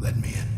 Let me in.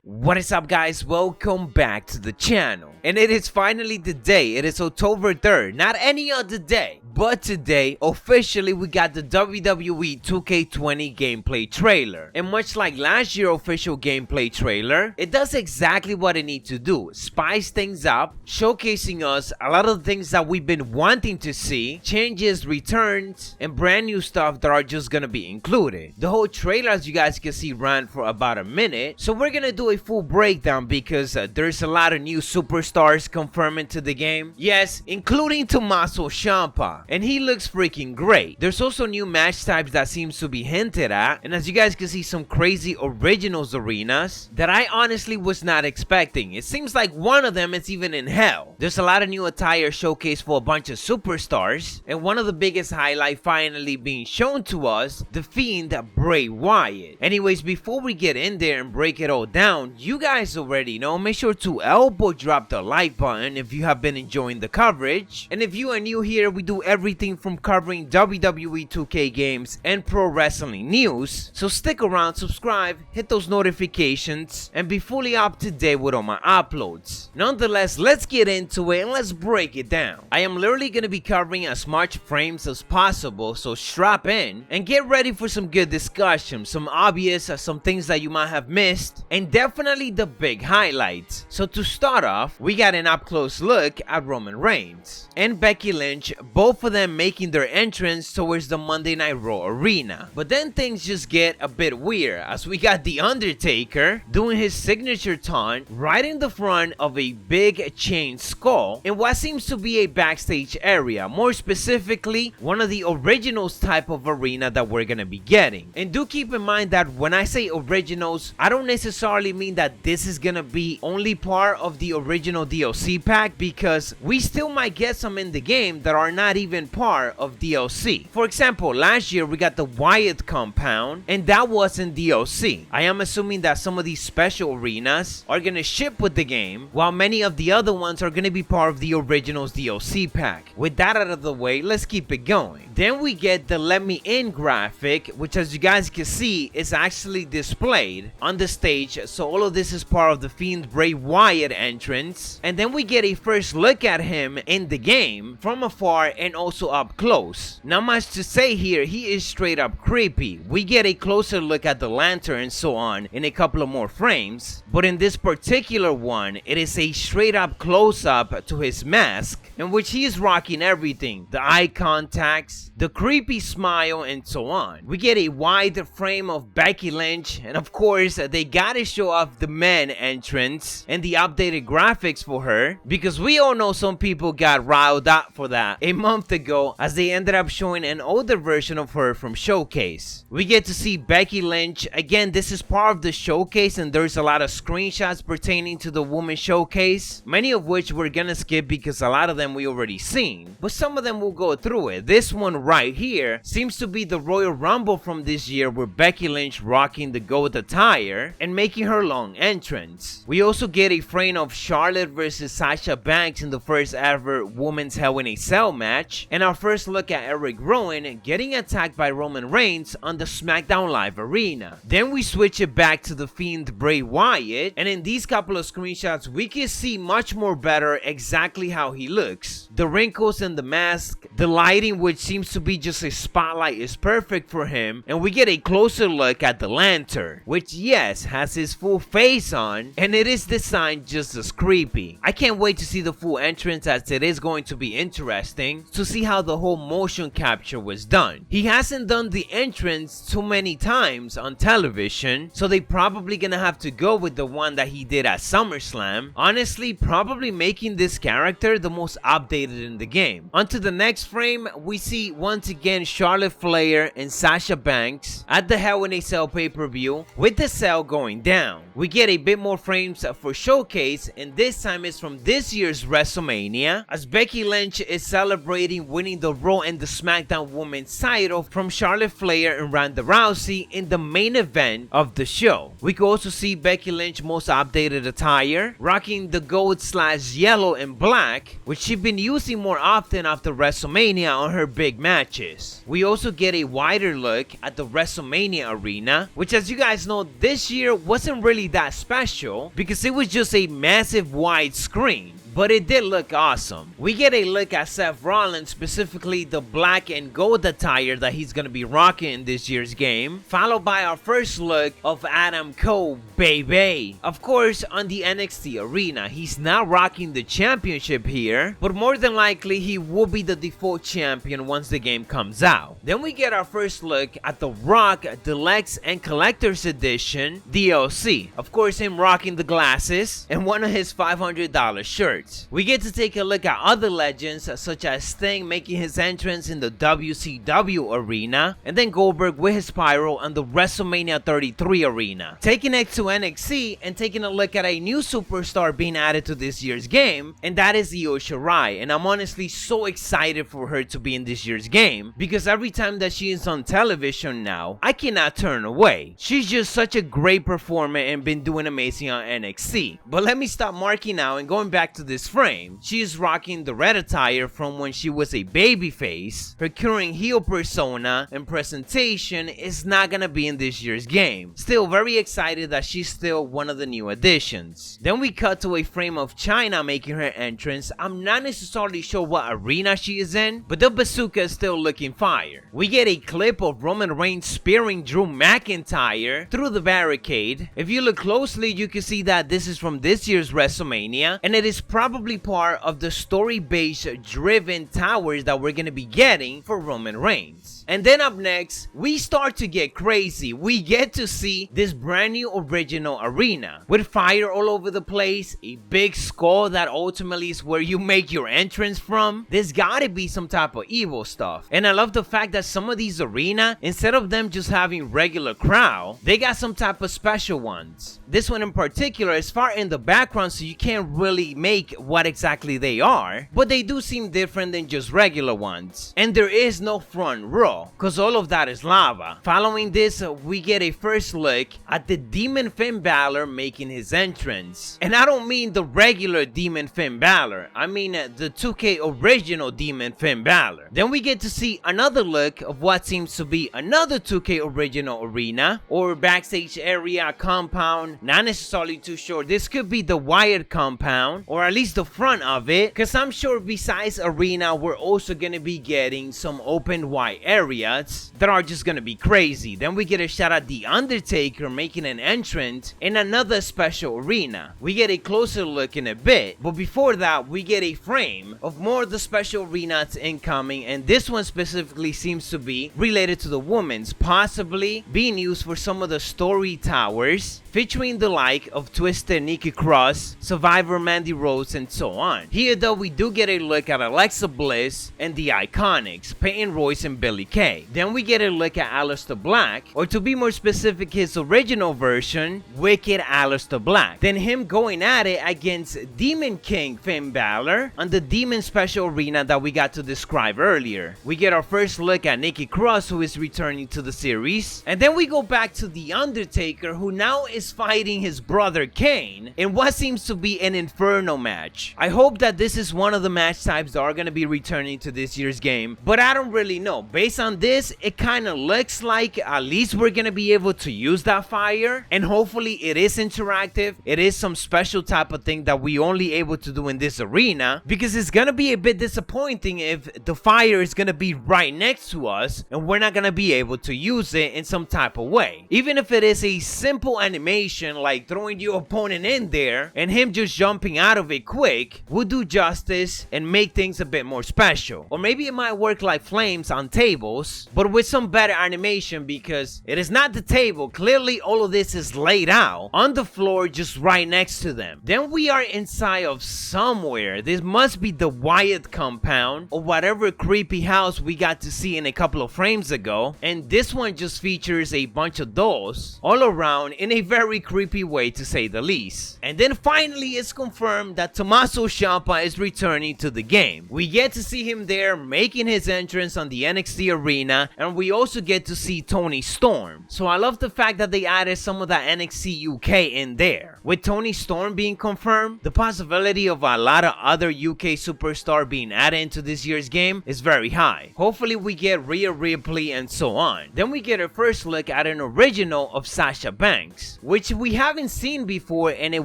What is up, guys? Welcome back to the channel. And it is finally the day. It is October 3rd. Not any other day, but today, officially, we got the WWE 2K20 gameplay trailer. And much like last year's official gameplay trailer, it does exactly what it needs to do. Spice things up, showcasing us a lot of the things that we've been wanting to see, changes, returns, and brand new stuff that are just gonna be included. The whole trailer, as you guys can see, ran for about a minute. So we're gonna do a full breakdown because there's a lot of new superstars confirmed into the game. Yes, including Tommaso Ciampa, and he looks freaking great. There's also new match types that seems to be hinted at, and as you guys can see, some crazy originals arenas that I honestly was not expecting. It seems like one of them is even in hell. There's a lot of new attire showcased for a bunch of superstars, and one of the biggest highlights finally being shown to us, the Fiend Bray Wyatt. Anyways, before we get in there and break it all down, you guys already know, make sure to elbow drop the like button if you have been enjoying the coverage. And if you are new here, we do everything from covering WWE 2K games and pro wrestling news. So stick around, subscribe, hit those notifications, and be fully up to date with all my uploads. Nonetheless, let's get into it and let's break it down. I am literally going to be covering as much frames as possible, so strap in and get ready for some good discussion, some obvious, some things that you might have missed, and definitely the big highlights. So to start off, we got an up-close look at Roman Reigns and Becky Lynch, both of them making their entrance towards the Monday Night Raw arena. But then things just get a bit weird as we got The Undertaker doing his signature taunt right in the front of a big chain skull in what seems to be a backstage area, more specifically one of the originals type of arena that we're gonna be getting. And do keep in mind that when I say originals, I don't necessarily mean that this is gonna be only part of the original DLC pack, because we still might get some in the game that are not even part of DLC. For example, last year we got the Wyatt compound and that wasn't DLC. I am assuming that some of these special arenas are gonna ship with the game, while many of the other ones are gonna be part of the original's DLC pack. With that out of the way, let's keep it going. Then we get the Let Me In graphic, which as you guys can see is actually displayed on the stage. So all of this is part of the Fiend Bray Wyatt entrance, and then we get a first look at him in the game from afar and also up close. Not much to say here, he is straight up creepy. We get a closer look at the lantern and so on in a couple of more frames, but in this particular one, it is a straight up close up to his mask, in which he is rocking everything, the eye contacts, the creepy smile, and so on. We get a wide frame of Becky Lynch, and of course they gotta show off the men entrance and the updated graphics for her, because we all know some people got riled up for that a month ago as they ended up showing an older version of her from Showcase. We get to see Becky Lynch again. This is part of the Showcase, and there's a lot of screenshots pertaining to the Women's Showcase, many of which we're gonna skip because a lot of them we already seen, but some of them will go through it. This one right here seems to be the Royal Rumble from this year, with Becky Lynch rocking the gold attire and making her long entrance. We also get a frame of Charlotte versus Sasha Banks in the first ever Women's Hell in a Cell match, and our first look at Eric Rowan getting attacked by Roman Reigns on the SmackDown Live arena. Then we switch it back to the Fiend Bray Wyatt, and in these couple of screenshots we can see much more better exactly how he looks. The wrinkles and the mask, the lighting, which seems to be just a spotlight, is perfect for him, and we get a closer look at the lantern, which yes has his full face on, and it is designed just as creepy. I can't wait to see the full entrance, as it is going to be interesting to see how the whole motion capture was done. He hasn't done the entrance too many times on television, so they probably gonna have to go with the one that he did at SummerSlam, honestly probably making this character the most updated in the game. Onto the next frame, we see once again Charlotte Flair and Sasha Banks at the Hell in a Cell pay-per-view with the cell going down. We get a bit more frames for Showcase, and this time it's from this year's WrestleMania, as Becky Lynch is celebrating winning the Raw and the SmackDown Women's title from Charlotte Flair and Ronda Rousey in the main event of the show. We can also see Becky Lynch most updated attire, rocking the gold/yellow and black, which she's been using more often after WrestleMania on her big matches. We also get a wider look at the WrestleMania arena, which, as you guys know, this year wasn't really that special because it was just a massive wide screen, but it did look awesome. We get a look at Seth Rollins, specifically the black and gold attire that he's gonna be rocking in this year's game, followed by our first look of Adam Cole, baby. Of course, on the NXT arena, he's not rocking the championship here, but more than likely he will be the default champion once the game comes out. Then we get our first look at the Rock Deluxe and Collector's Edition DLC. Of course, him rocking the glasses and one of his $500 shirts. We get to take a look at other legends such as Sting making his entrance in the WCW arena, and then Goldberg with his pyro on the WrestleMania 33 arena. Taking it to NXT and taking a look at a new superstar being added to this year's game, and that is Io Shirai, and I'm honestly so excited for her to be in this year's game because every time that she is on television now, I cannot turn away. She's just such a great performer and been doing amazing on NXT. But let me stop marking now and going back to this frame. She is rocking the red attire from when she was a babyface. Her current heel persona and presentation is not gonna be in this year's game. Still very excited that she's still one of the new additions. Then we cut to a frame of Chyna making her entrance. I'm not necessarily sure what arena she is in, but the bazooka is still looking fire. We get a clip of Roman Reigns spearing Drew McIntyre through the barricade. If you look closely, you can see that this is from this year's WrestleMania, and it is probably part of the story-based driven towers that we're gonna be getting for Roman Reigns. And then up next, we start to get crazy. We get to see this brand new original arena with fire all over the place, a big skull that ultimately is where you make your entrance from. There's gotta be some type of evil stuff. And I love the fact that some of these arena, instead of them just having regular crowd, they got some type of special ones. This one in particular is far in the background, so you can't really make what exactly they are, but they do seem different than just regular ones. And there is no front row, cause all of that is lava. Following this, we get a first look at the Demon Finn Balor making his entrance. And I don't mean the regular Demon Finn Balor, I mean the 2K original Demon Finn Balor. Then we get to see another look of what seems to be another 2K original arena or backstage area compound. Not necessarily too sure. This could be the Wyatt compound, or at least the front of it, because I'm sure besides arena, we're also going to be getting some open wide areas that are just going to be crazy. Then we get a shot at The Undertaker making an entrance in another special arena. We get a closer look in a bit, but before that, we get a frame of more of the special arenas incoming, and this one specifically seems to be related to the women's, possibly being used for some of the story towers, featuring the like of Twisted Nikki Cross, Survivor Mandy Rose, and so on. Here though, we do get a look at Alexa Bliss and the Iconics, Peyton Royce and Billie Kay. Then we get a look at Aleister Black, or to be more specific, his original version, Wicked Aleister Black. Then him going at it against Demon King Finn Balor on the Demon Special Arena that we got to describe earlier. We get our first look at Nikki Cross, who is returning to the series, and then we go back to The Undertaker, who now is fighting his brother Kane in what seems to be an Inferno match. I hope that this is one of the match types that are going to be returning to this year's game, but I don't really know. Based on this, it kind of looks like at least we're going to be able to use that fire, and hopefully it is interactive. It is some special type of thing that we only able to do in this arena, because it's going to be a bit disappointing if the fire is going to be right next to us and we're not going to be able to use it in some type of way. Even if it is a simple animation like throwing your opponent in there and him just jumping out of it it quick would do justice and make things a bit more special. Or maybe it might work like flames on tables, but with some better animation, because it is not the table. Clearly all of this is laid out on the floor just right next to them. Then we are inside of somewhere. This must be the Wyatt compound or whatever creepy house we got to see in a couple of frames ago, and this one just features a bunch of dolls all around in a very creepy way, to say the least. And then finally it's confirmed that Tommaso Ciampa is returning to the game. We get to see him there making his entrance on the NXT arena, and we also get to see Toni Storm. So I love the fact that they added some of that NXT UK in there. With Toni Storm being confirmed, the possibility of a lot of other UK superstar being added into this year's game is very high. Hopefully we get Rhea Ripley and so on. Then we get a first look at an original of Sasha Banks, which we haven't seen before and it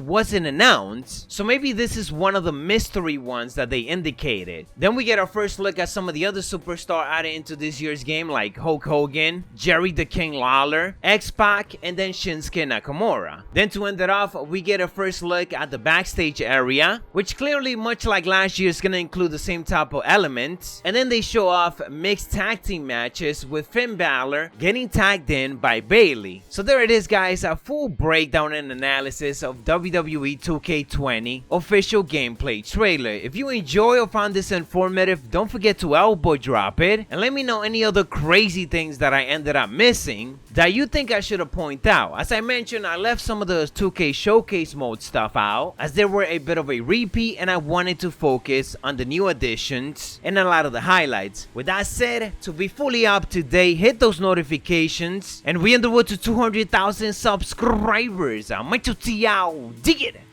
wasn't announced, so maybe this is one of the mystery ones that they indicated. Then we get our first look at some of the other superstars added into this year's game, like Hulk Hogan, Jerry the King Lawler, X-Pac, and then Shinsuke Nakamura. Then to end it off, we get a first look at the backstage area, which clearly, much like last year, is going to include the same type of elements. And then they show off mixed tag team matches with Finn Balor getting tagged in by Bayley. So there it is, guys, a full breakdown and analysis of WWE 2K20 official gameplay trailer. If you enjoy or found this informative, don't forget to elbow drop it and let me know any other crazy things that I ended up missing that you think I should have pointed out. As I mentioned, I left some of the 2K showcase mode stuff out as there were a bit of a repeat and I wanted to focus on the new additions and a lot of the highlights. With that said, to be fully up to date, hit those notifications and we on the road to 200,000 subscribers. I'm Macho T out. Dig it!